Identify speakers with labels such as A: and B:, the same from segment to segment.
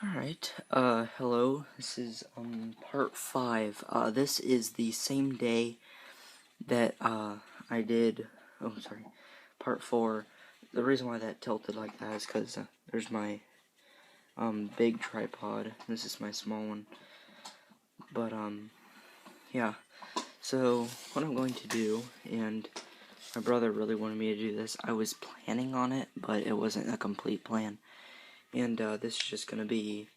A: Alright, hello, this is, part 5. This is the same day that, I did, part 4. The reason why that tilted like that is because, there's my, big tripod. This is my small one. But, yeah. So, what I'm going to do, and my brother really wanted me to do this, I was planning on it, but it wasn't a complete plan. And, this is just gonna be,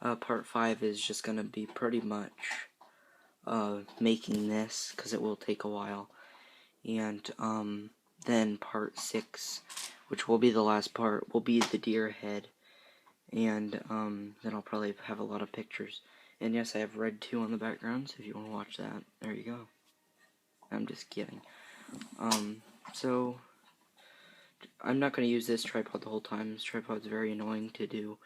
A: part 5 is just gonna be pretty much, making this, because it will take a while. And, then part 6, which will be the last part, will be the deer head. And, then I'll probably have a lot of pictures. And yes, I have Red 2 on the background, so if you want to watch that, there you go. I'm just kidding. So, I'm not going to use this tripod the whole time. This tripod's very annoying to do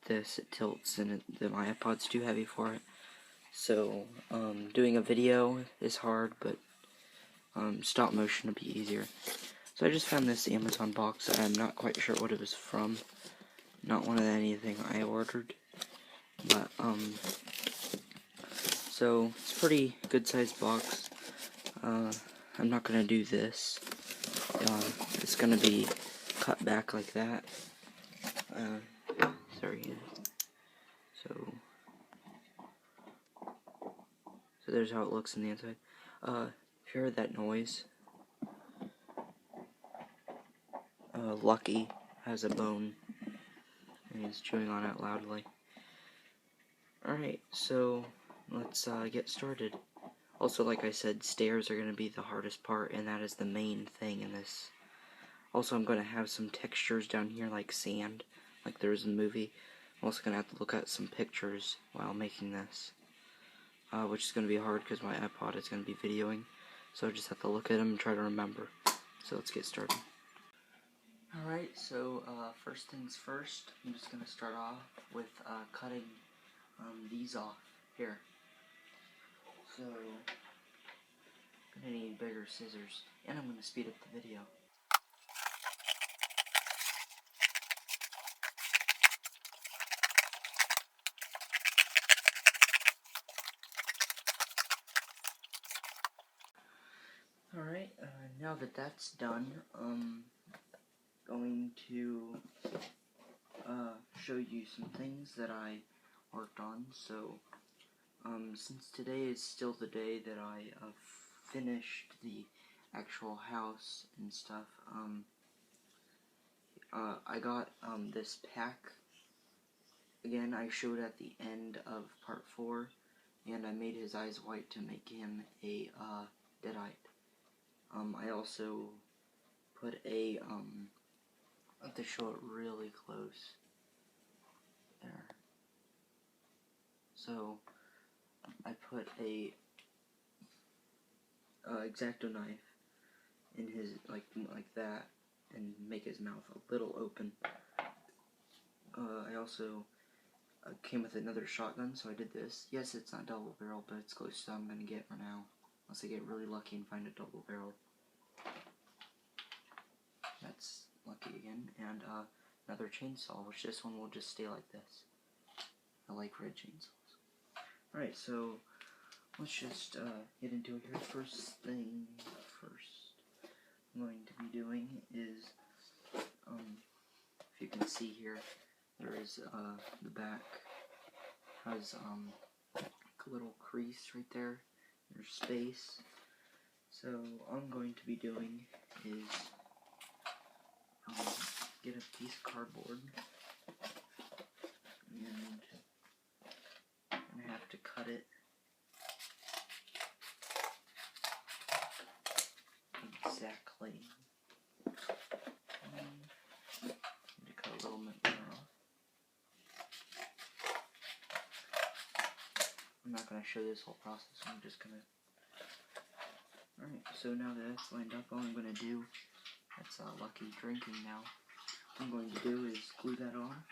A: this. It tilts, and my iPod's too heavy for it. So, doing a video is hard, but, stop motion would be easier. So I just found this Amazon box. I'm not quite sure what it was from. Not one of anything I ordered. But, so, it's a pretty good sized box. I'm not gonna do this. It's gonna be cut back like that. So there's how it looks on the inside. If you heard that noise, Lucky has a bone, and he's chewing on it loudly. Alright, so let's get started. Also, like I said, stairs are going to be the hardest part, and that is the main thing in this. Also, I'm going to have some textures down here like sand, like there is in the movie. I'm also going to have to look at some pictures while making this, which is going to be hard because my iPod is going to be videoing. So I just have to look at them and try to remember. So let's get started. Alright, so first things first, I'm just going to start off with cutting these off here. So, I'm going to need bigger scissors, and I'm going to speed up the video. Alright, now that that's done, I'm going to show you some things that I worked on. So, since today is still the day that I finished the actual house and stuff, I got this pack. Again, I showed at the end of part 4, and I made his eyes white to make him a deadite. I also put a, I have to show it really close. There. So, I put a X-Acto knife in his, like that, and make his mouth a little open. I also came with another shotgun, so I did this. Yes, it's not double barrel, but it's close to what I'm going to get for now. Unless I get really lucky and find a double barrel. That's lucky again. And another chainsaw, which this one will just stay like this. I like red chainsaws. Alright, so let's just get into it here. First thing first, I'm going to be doing is, if you can see here, there is the back has a little crease right there. There's space. So all I'm going to be doing is get a piece of cardboard, and I'm gonna have to cut it exactly. I'm going to cut a little bit more off. I'm not going to show this whole process, I'm just going to... Alright, so now that that's lined up, all I'm going to do, that's Lucky drinking now, what I'm going to do is glue that on,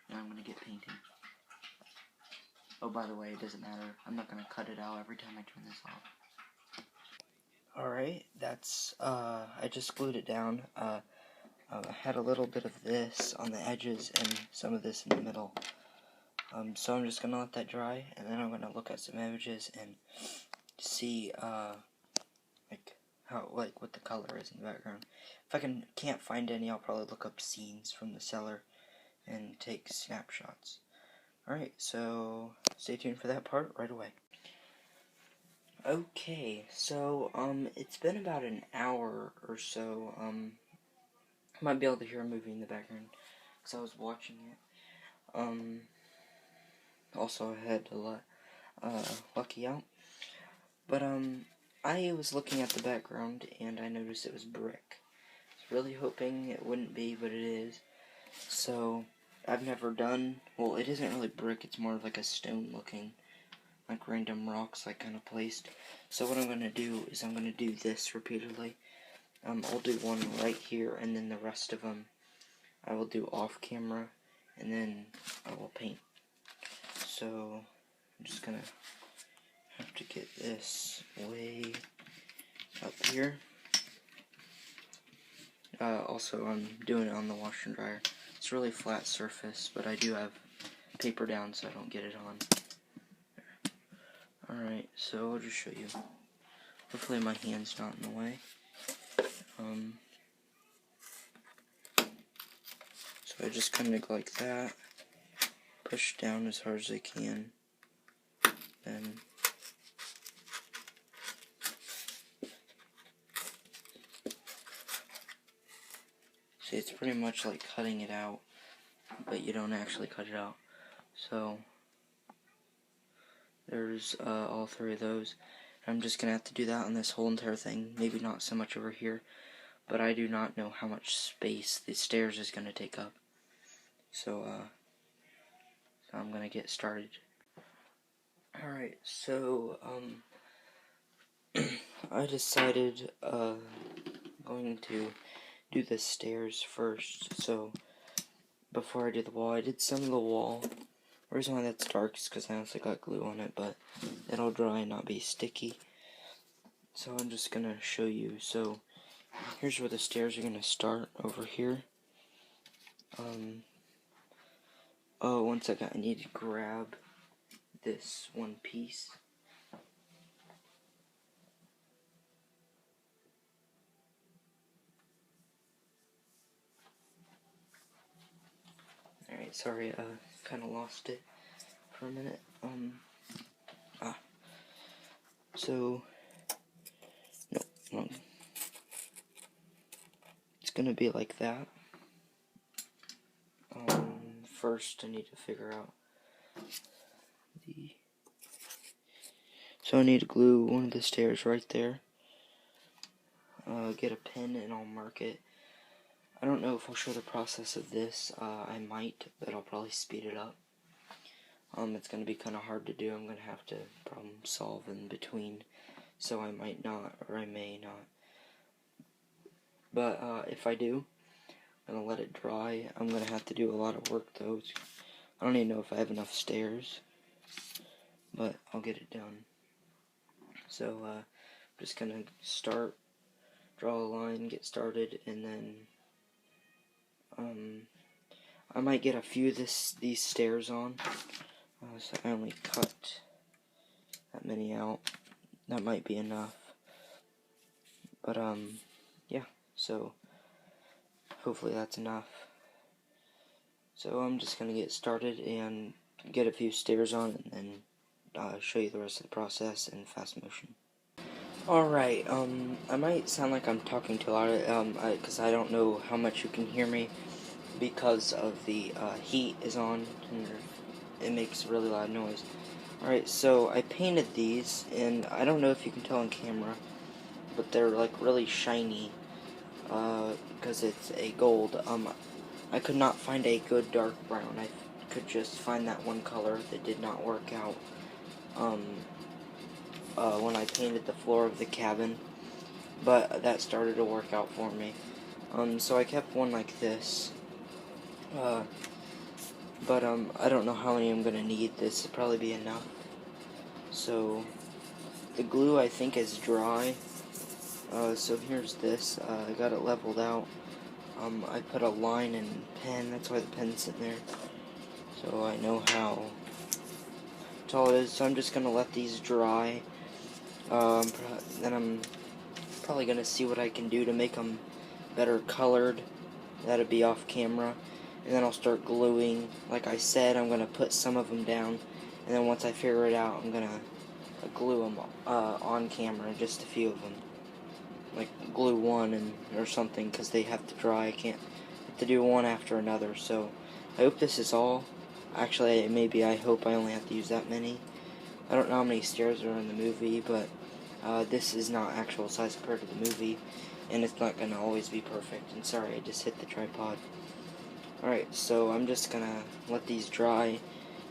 A: and I'm going to get painting. Oh, by the way, it doesn't matter, I'm not going to cut it out every time I turn this off. Alright, that's, I just glued it down. I had a little bit of this on the edges and some of this in the middle. So I'm just gonna let that dry, and then I'm gonna look at some images and see like what the color is in the background. If I can't find any, I'll probably look up scenes from the cellar and take snapshots. Alright, so stay tuned for that part right away. Okay, so it's been about an hour or so. I might be able to hear a movie in the background because I was watching it. Also I had to let Lucky out. But I was looking at the background and I noticed it was brick. I was really hoping it wouldn't be, but it is. So I've never done, well, it isn't really brick, it's more like a stone looking, like random rocks like kind of placed. So what I'm going to do is I'm going to do this repeatedly. I'll do one right here, and then the rest of them I will do off camera, and then I will paint. So I'm just going to have to get this way up here. Also, I'm doing it on the washer and dryer. It's a really flat surface, but I do have paper down so I don't get it on. Alright, so I'll just show you. Hopefully my hand's not in the way. So I just kind of go like that, push down as hard as I can, then see, it's pretty much like cutting it out, but you don't actually cut it out. So there's all three of those. I'm just gonna have to do that on this whole entire thing. Maybe not so much over here, but I do not know how much space the stairs is gonna take up. So I'm gonna get started. Alright, so I decided going to do the stairs first. So before I did the wall, I did some of the wall. The reason why that's dark is because I also got glue on it, but it'll dry and not be sticky. So I'm just gonna show you. So here's where the stairs are gonna start, over here. Oh, one second, I need to grab this one piece. Alright, sorry, kinda lost it for a minute. So, no, wrong. It's gonna be like that. First I need to figure out so I need to glue one of the stairs right there. Get a pen and I'll mark it. I don't know if I'll show the process of this. I might, but I'll probably speed it up. It's going to be kind of hard to do. I'm going to have to problem solve in between, so I might not, or I may not. But if I do, I'm going to let it dry. I'm going to have to do a lot of work though. I don't even know if I have enough stairs, but I'll get it done. So I'm just going to start, draw a line, get started, and then I might get a few of these stairs on. So I only cut that many out. That might be enough. But yeah, so hopefully that's enough. So I'm just gonna get started and get a few stairs on, and then show you the rest of the process in fast motion. Alright, I might sound like I'm talking too loud, because I don't know how much you can hear me because of the heat is on and it makes a really loud noise. Alright, so I painted these, and I don't know if you can tell on camera, but they're like really shiny because it's a gold. I could not find a good dark brown. I could just find that one color that did not work out when I painted the floor of the cabin, but that started to work out for me. So I kept one like this, but I don't know how many I'm gonna need. This will probably be enough. So the glue I think is dry. So here's this. I got it leveled out. I put a line and pen. That's why the pen's sitting there. So I know how That's all it is. So I'm just gonna let these dry. Then I'm probably gonna see what I can do to make them better colored. That'll be off camera. And then I'll start gluing. Like I said, I'm gonna put some of them down, and then once I figure it out, I'm gonna glue them on camera, just a few of them. Like glue one or something, because they have to dry. I can't have to do one after another. So I hope this is all. Actually, maybe I hope I only have to use that many. I don't know how many stairs are in the movie, but this is not actual size compared to the movie, and it's not gonna always be perfect. And sorry, I just hit the tripod. Alright, so I'm just gonna let these dry,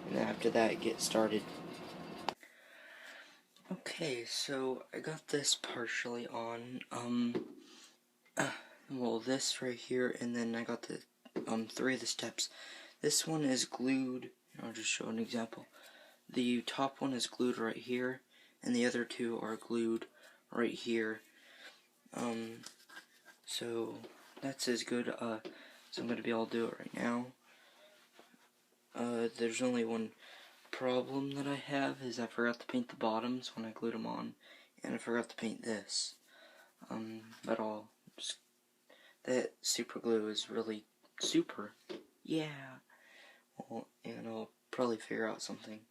A: and then after that get started. Okay, so I got this partially on, well, this right here, and then I got the, 3 of the steps. This one is glued. I'll just show an example. The top one is glued right here, and the other 2 are glued right here. So that's as good. So I'm gonna be able to do it right now. There's only one problem that I have, is I forgot to paint the bottoms when I glued them on, and I forgot to paint this. But that super glue is really super. Yeah. Well, and I'll probably figure out something.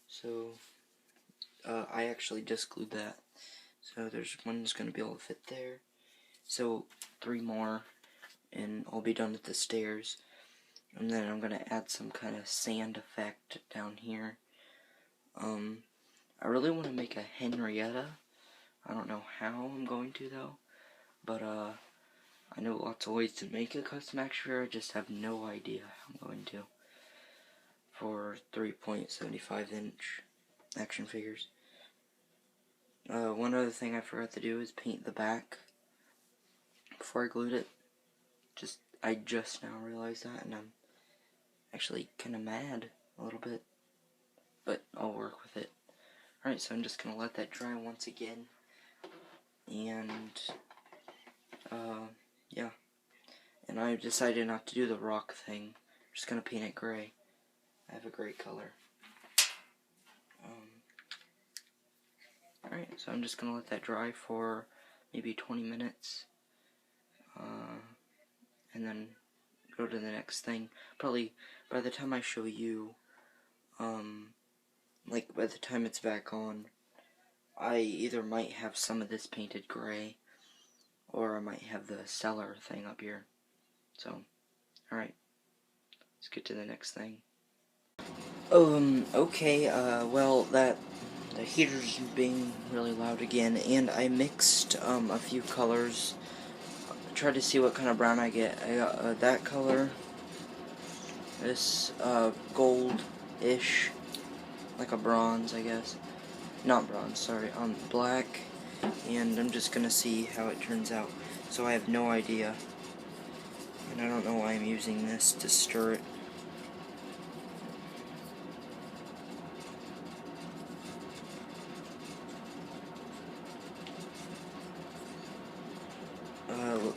A: So, I actually just glued that. So there's one that's going to be able to fit there. So 3 more, and I'll be done with the stairs. And then I'm going to add some kind of sand effect down here. I really want to make a Henrietta. I don't know how I'm going to, though. But, I know lots of ways to make a custom action figure. I just have no idea how I'm going to. For 3.75 inch action figures. One other thing I forgot to do is paint the back before I glued it. I just now realized that, and I'm actually kind of mad a little bit, but I'll work with it. Alright, so I'm just gonna let that dry once again, and yeah. And I decided not to do the rock thing. I'm just gonna paint it gray. I have a gray color. Alright, so I'm just gonna let that dry for maybe 20 minutes. And then go to the next thing. Probably by the time I show you, like by the time it's back on, I either might have some of this painted gray, or I might have the cellar thing up here. So, alright, let's get to the next thing. Okay, well, the heater's being really loud again, and I mixed, a few colors. Tried to see what kind of brown I get. I got, that color, this, gold-ish, like a bronze, I guess. Not bronze, sorry, black, and I'm just gonna see how it turns out. So I have no idea, and I don't know why I'm using this to stir it.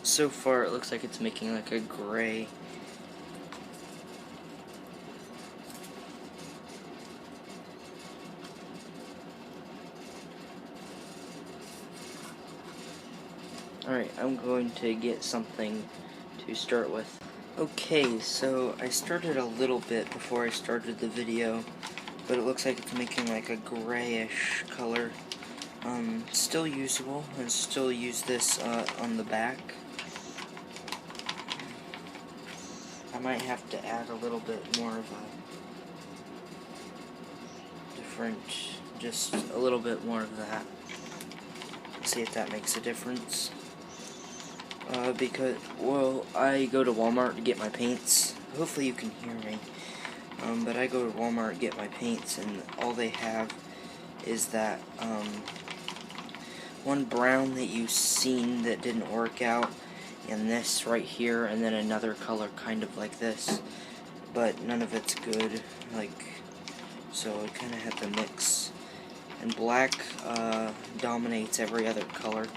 A: So far it looks like it's making like a gray. Alright, I'm going to get something to start with. Okay, so I started a little bit before I started the video, but it looks like it's making like a grayish color. Still usable, and still use this on the back. I might have to add a little bit more of a different, just a little bit more of that. See if that makes a difference. Because, well, I go to Walmart to get my paints. Hopefully you can hear me. But I go to Walmart to get my paints, and all they have is that, one brown that you've seen that didn't work out, and this right here, and then another color kind of like this, but none of it's good, so I kind of have to mix. And black dominates every other color,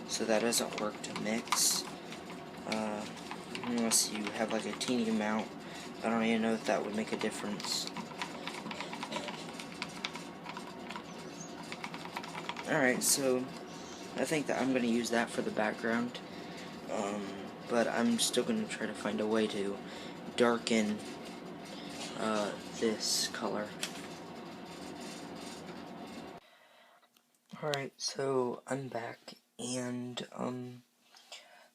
A: so that doesn't work to mix, unless you have like a teeny amount. I don't even know if that would make a difference. Alright, so I think that I'm going to use that for the background. But I'm still going to try to find a way to darken this color. Alright, so I'm back, and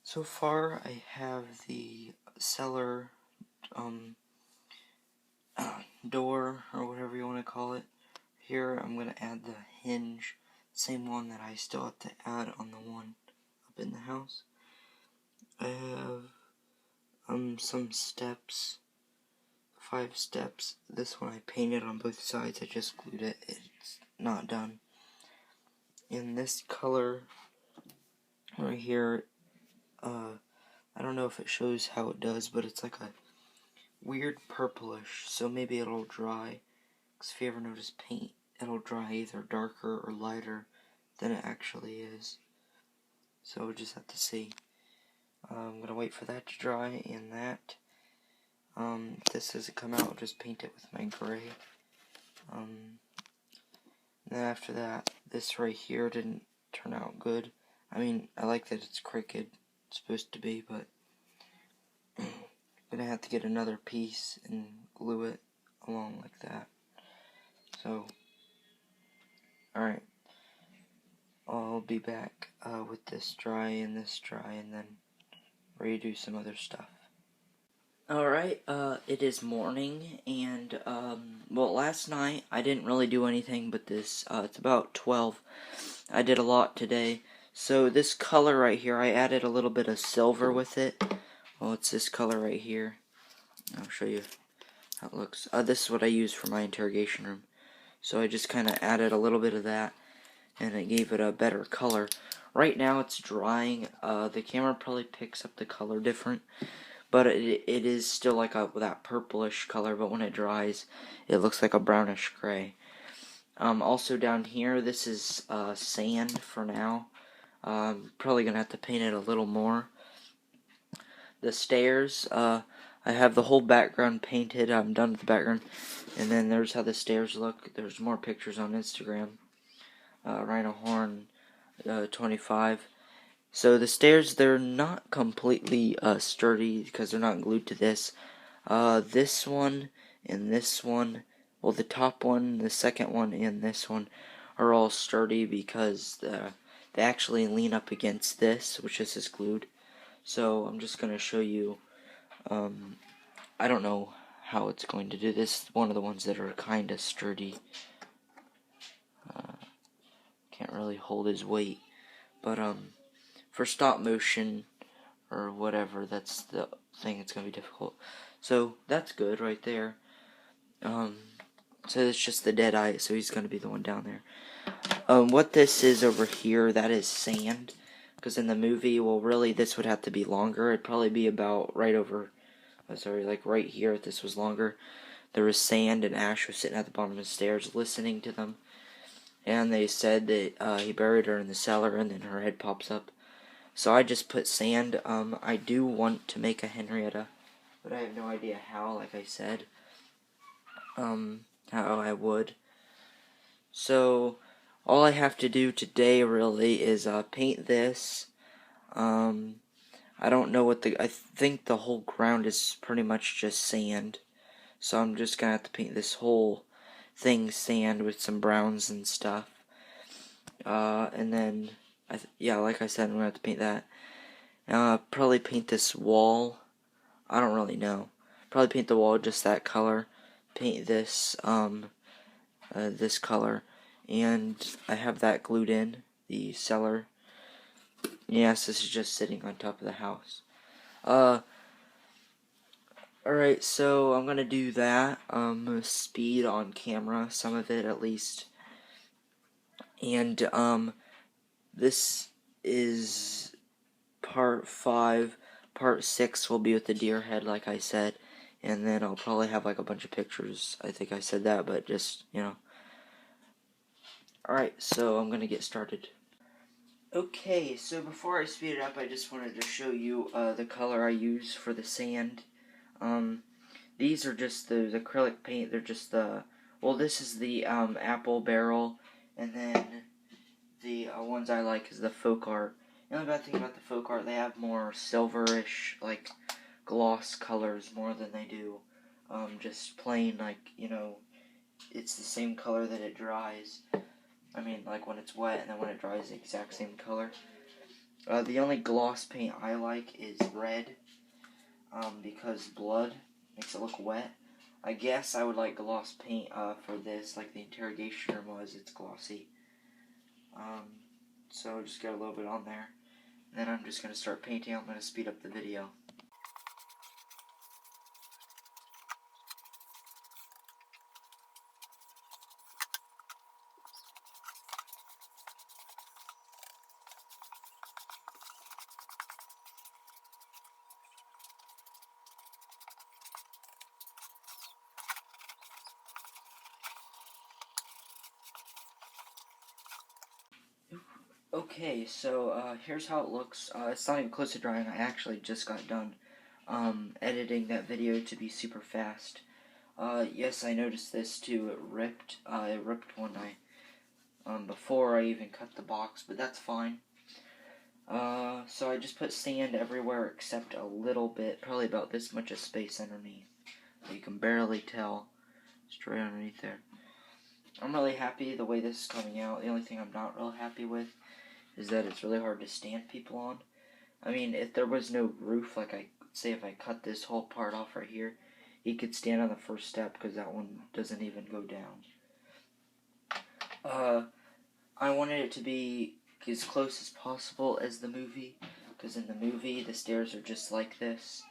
A: so far I have the cellar door, or whatever you want to call it. Here I'm going to add the hinge, same one that I still have to add on the one up in the house. I have some steps, 5 steps. This one I painted on both sides, I just glued it, it's not done. In this color right here, I don't know if it shows how it does, but it's like a weird purplish, so maybe it'll dry, because if you ever notice paint, it'll dry either darker or lighter than it actually is. So we'll just have to see. I'm going to wait for that to dry, and that, if this doesn't come out, I'll just paint it with my gray. And then after that, this right here didn't turn out good. I mean, I like that it's crooked, it's supposed to be, but I'm gonna have to get another piece and glue it along like that. So, alright, I'll be back with this dry, and then redo some other stuff. Alright, it is morning, and, well, last night I didn't really do anything but this. It's about 12. I did a lot today. So this color right here, I added a little bit of silver with it. Well, it's this color right here. I'll show you how it looks. This is what I use for my interrogation room. So I just kind of added a little bit of that, and it gave it a better color. Right now it's drying. The camera probably picks up the color different, but it is still like that purplish color, but when it dries, it looks like a brownish gray. Also down here, this is sand for now. Probably gonna have to paint it a little more. The stairs, I have the whole background painted. I'm done with the background. And then there's how the stairs look. There's more pictures on Instagram. Rhino Horn 25. So the stairs, they're not completely sturdy because they're not glued to this. This one and this one, well, the top one, the second one, and this one are all sturdy because they actually lean up against this, which is glued. So I'm just going to show you, I don't know how it's going to do this. One of the ones that are kind of sturdy. Can't really hold his weight. But for stop motion or whatever, that's the thing that's going to be difficult. So that's good right there. So it's just the dead eye, so he's going to be the one down there. What this is over here, that is sand. Because in the movie, well, really, this would have to be longer. It'd probably be about right over, like right here if this was longer. There was sand, and Ash was sitting at the bottom of the stairs listening to them. And they said that he buried her in the cellar, and then her head pops up. So I just put sand. I do want to make a Henrietta, but I have no idea how, like I said. How I would. So all I have to do today really is paint this. I don't know what I think the whole ground is pretty much just sand. So I'm just gonna have to paint this whole thing sand with some browns and stuff. And then, yeah, like I said, I'm gonna have to paint that. Probably paint this wall. I don't really know. Probably paint the wall just that color. Paint this, this color. And I have that glued in, the cellar. Yes, this is just sitting on top of the house. Alright, so I'm gonna do that. Speed on camera, some of it at least. And, this is part 5. Part 6 will be with the deer head, like I said. And then I'll probably have like a bunch of pictures. I think I said that, but just, you know. Alright, so I'm gonna get started. Okay, so before I speed it up, I just wanted to show you the color I use for the sand. These are just the acrylic paint. They're just the, well, this is the apple barrel, and then the ones I like is the folk art. The only bad thing about the folk art, they have more silverish, like, gloss colors more than they do just plain, like, you know, it's the same color that it dries. I mean, like, when it's wet and then when it dries, the exact same color. The only gloss paint I like is red, because blood makes it look wet. I guess I would like gloss paint for this, like the interrogation room was, it's glossy. So just get a little bit on there. And then I'm just going to start painting. I'm going to speed up the video. Okay, so here's how it looks. It's not even close to drying. I actually just got done editing that video to be super fast. Yes, I noticed this too. It ripped. It ripped one night before I even cut the box, but that's fine. So I just put sand everywhere except a little bit, probably about this much of space underneath. So you can barely tell. Straight underneath there. I'm really happy the way this is coming out. The only thing I'm not real happy with is that it's really hard to stand people on. I mean, if there was no roof, like say if I cut this whole part off right here, he could stand on the first step because that one doesn't even go down. I wanted it to be as close as possible as the movie, because in the movie the stairs are just like this.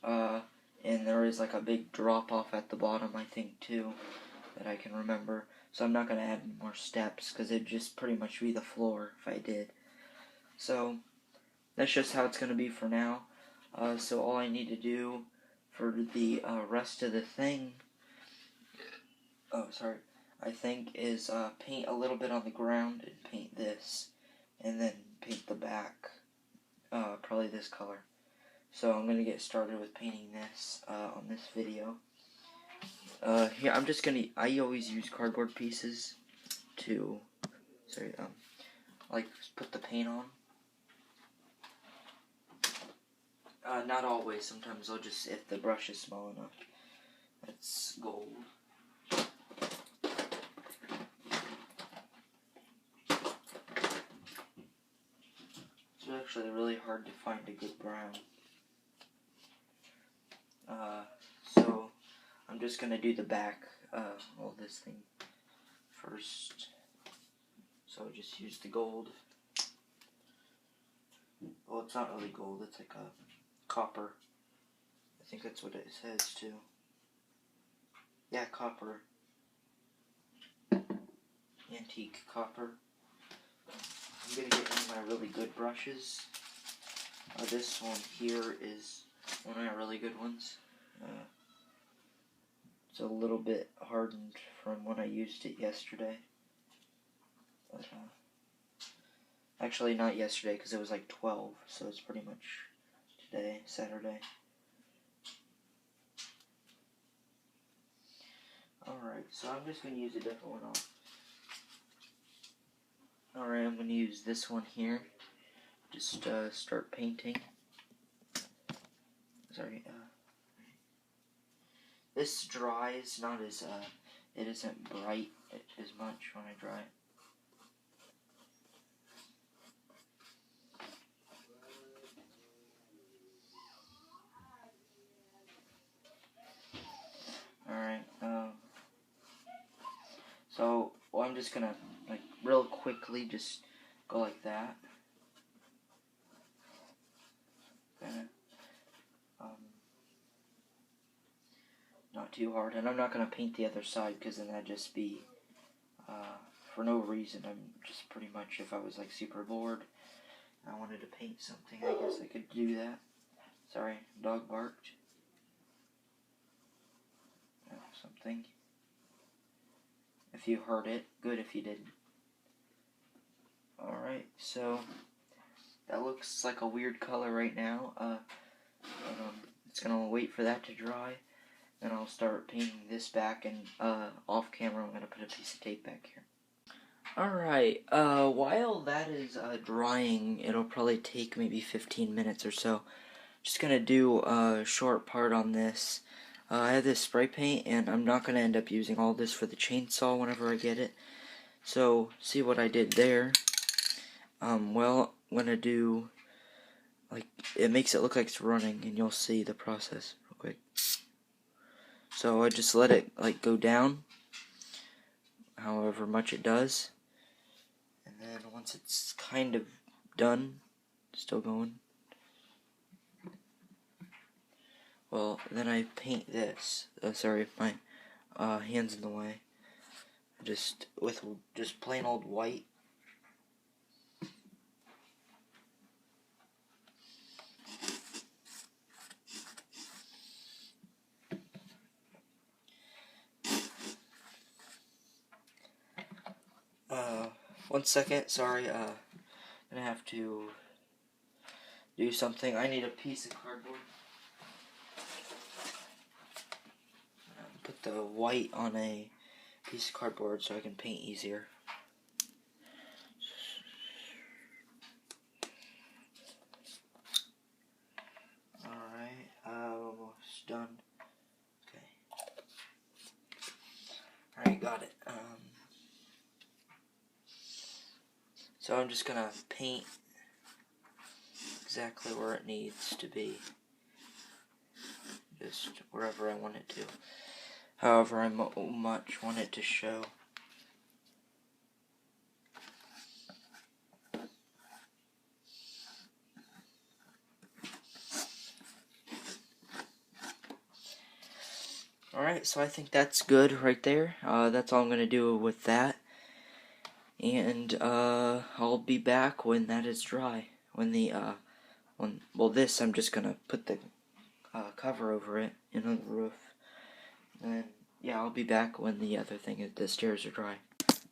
A: And there is like a big drop off at the bottom, I think, too, that I can remember. So I'm not going to add any more steps because it'd just pretty much be the floor if I did. So that's just how it's going to be for now. So all I need to do for the rest of the thing, I think is paint a little bit on the ground and paint this. And then paint the back, probably this color. So I'm going to get started with painting this on this video. Here, I always use cardboard pieces to, like, put the paint on. Not always, sometimes I'll just, if the brush is small enough. That's gold. It's actually really hard to find a good brown. So I'm just gonna do the back of this thing first. So I just use the gold. Well, it's not really gold, it's like a copper. I think that's what it says too. Yeah, copper. Antique copper. I'm gonna get in my really good brushes. This one here is one of my really good ones. It's a little bit hardened from when I used it yesterday. But, actually not yesterday because it was like 12, so it's pretty much today, Saturday. Alright, so I'm just going to use a different one off. Alright, I'm going to use this one here. Just start painting. Sorry, this dries not as, it isn't bright as much when I dry it. Alright, so, well, I'm just gonna, like, real quickly just go like that. Kinda, not too hard, and I'm not gonna paint the other side, because then that'd just be, for no reason. I'm just pretty much, if I was, like, super bored, I wanted to paint something, I guess I could do that. Sorry, dog barked. Something. If you heard it, good if you didn't. Alright, so that looks like a weird color right now. It's gonna wait for that to dry. Then I'll start painting this back, and off camera I'm gonna put a piece of tape back here. Alright, while that is drying, it'll probably take maybe 15 minutes or so. Just gonna do a short part on this. I have this spray paint, and I'm not gonna end up using all this for the chainsaw whenever I get it. So, see what I did there. Well, I'm gonna do, like, it makes it look like it's running, and you'll see the process real quick. So I just let it, like, go down, however much it does. And then once it's kind of done, still going, well, then I paint this. Sorry, my hand's in the way. With just plain old white. One second, sorry, I'm gonna have to do something. I need a piece of cardboard. Put the white on a piece of cardboard so I can paint easier. Alright, almost done. Okay. Alright, got it. So I'm just gonna paint exactly where it needs to be. Just wherever I want it to. However I much want it to show. Alright, so I think that's good right there. That's all I'm gonna do with that. And I'll be back when that is dry. Well, this I'm just gonna put the cover over it on the roof. And yeah, I'll be back when the other thing, the stairs are dry.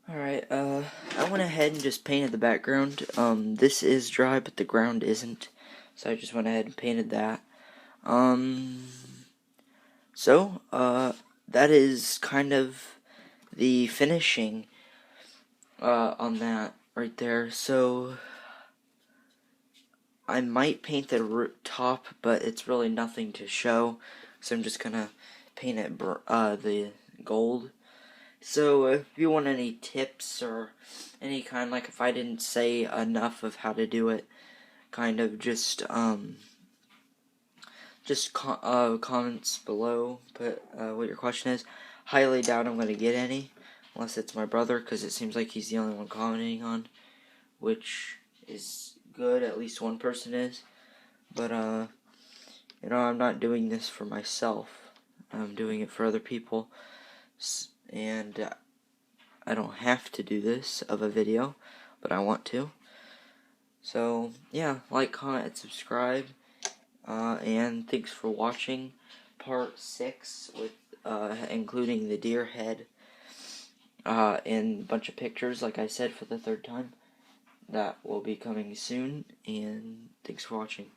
A: Alright, I went ahead and just painted the background. This is dry, but the ground isn't. So I just went ahead and painted that. So, that is kind of the finishing on that right there. So I might paint the top, but it's really nothing to show, so I'm just gonna paint it the gold. So if you want any tips or any kind, like if I didn't say enough of how to do it, kind of just comments below, put what your question is. Highly doubt I'm gonna get any, unless it's my brother, because it seems like he's the only one commenting on, which is good, at least one person is. But you know, I'm not doing this for myself. I'm doing it for other people, and I don't have to do this of a video, but I want to. So yeah, like, comment, and subscribe, and thanks for watching part 6 with including the deer head and a bunch of pictures, like I said, for the 3rd time. That will be coming soon, and thanks for watching.